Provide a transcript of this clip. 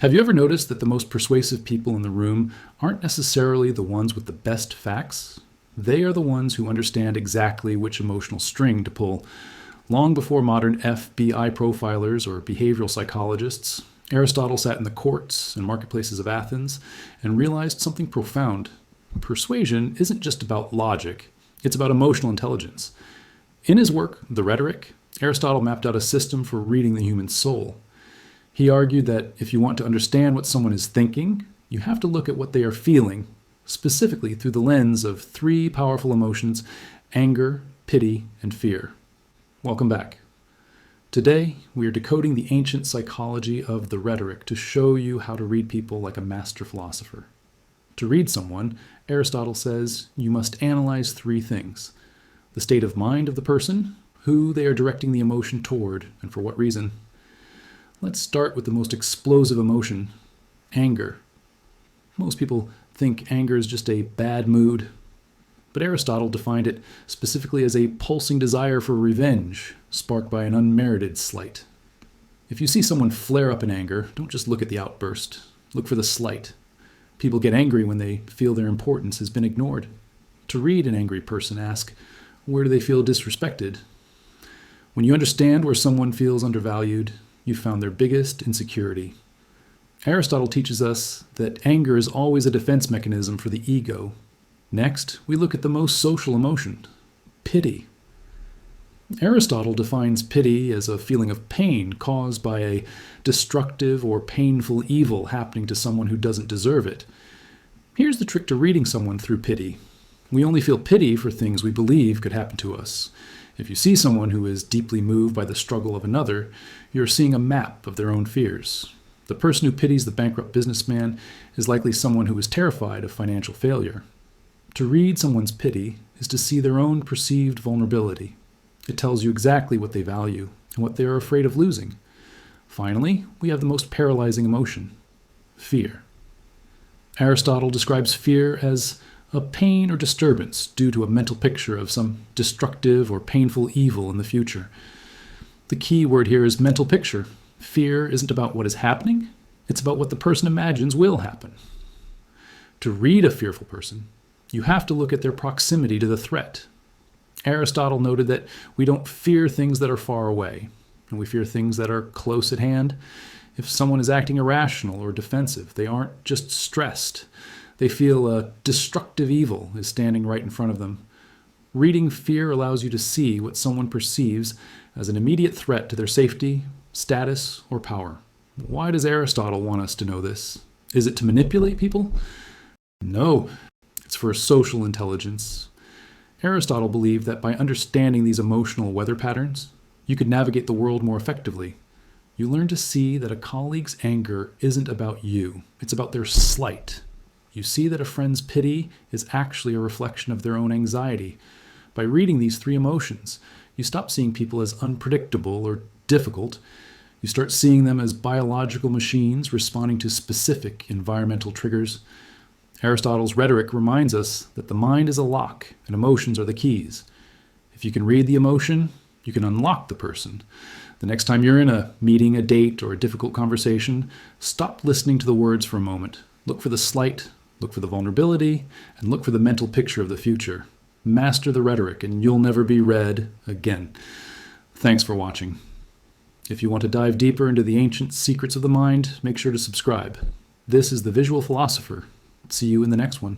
Have you ever noticed that the most persuasive people in the room aren't necessarily the ones with the best facts? They are the ones who understand exactly which emotional string to pull. Long before modern FBI profilers or behavioral psychologists, Aristotle sat in the courts and marketplaces of Athens and realized something profound. Persuasion isn't just about logic, it's about emotional intelligence. In his work, The Rhetoric, Aristotle mapped out a system for reading the human soul. He argued that if you want to understand what someone is thinking, you have to look at what they are feeling, specifically through the lens of three powerful emotions: anger, pity, and fear. Welcome back. Today, we are decoding the ancient psychology of the rhetoric to show you how to read people like a master philosopher. To read someone, Aristotle says you must analyze three things: the state of mind of the person, who they are directing the emotion toward, and for what reason. Let's start with the most explosive emotion, anger. Most people think anger is just a bad mood, but Aristotle defined it specifically as a pulsing desire for revenge, sparked by an unmerited slight. If you see someone flare up in anger, don't just look at the outburst. Look for the slight. People get angry when they feel their importance has been ignored. To read an angry person, ask, where do they feel disrespected? When you understand where someone feels undervalued, you found their biggest insecurity. Aristotle teaches us that anger is always a defense mechanism for the ego. Next, we look at the most social emotion, pity. Aristotle defines pity as a feeling of pain caused by a destructive or painful evil happening to someone who doesn't deserve it. Here's the trick to reading someone through pity. We only feel pity for things we believe could happen to us. If you see someone who is deeply moved by the struggle of another, you're seeing a map of their own fears. The person who pities the bankrupt businessman is likely someone who is terrified of financial failure. To read someone's pity is to see their own perceived vulnerability. It tells you exactly what they value and what they are afraid of losing. Finally, we have the most paralyzing emotion, fear. Aristotle describes fear as a pain or disturbance due to a mental picture of some destructive or painful evil in the future. The key word here is mental picture. Fear isn't about what is happening, it's about what the person imagines will happen. To read a fearful person, you have to look at their proximity to the threat. Aristotle noted that we don't fear things that are far away, and we fear things that are close at hand. If someone is acting irrational or defensive, they aren't just stressed. They feel a destructive evil is standing right in front of them. Reading fear allows you to see what someone perceives as an immediate threat to their safety, status, or power. Why does Aristotle want us to know this? Is it to manipulate people? No, it's for social intelligence. Aristotle believed that by understanding these emotional weather patterns, you could navigate the world more effectively. You learn to see that a colleague's anger isn't about you, it's about their slight. You see that a friend's pity is actually a reflection of their own anxiety. By reading these three emotions, you stop seeing people as unpredictable or difficult. You start seeing them as biological machines responding to specific environmental triggers. Aristotle's rhetoric reminds us that the mind is a lock and emotions are the keys. If you can read the emotion, you can unlock the person. The next time you're in a meeting, a date, or a difficult conversation, stop listening to the words for a moment. Look for the slight, look for the vulnerability, and look for the mental picture of the future. Master the rhetoric, and you'll never be read again. Thanks for watching. If you want to dive deeper into the ancient secrets of the mind, make sure to subscribe. This is The Visual Philosopher. See you in the next one.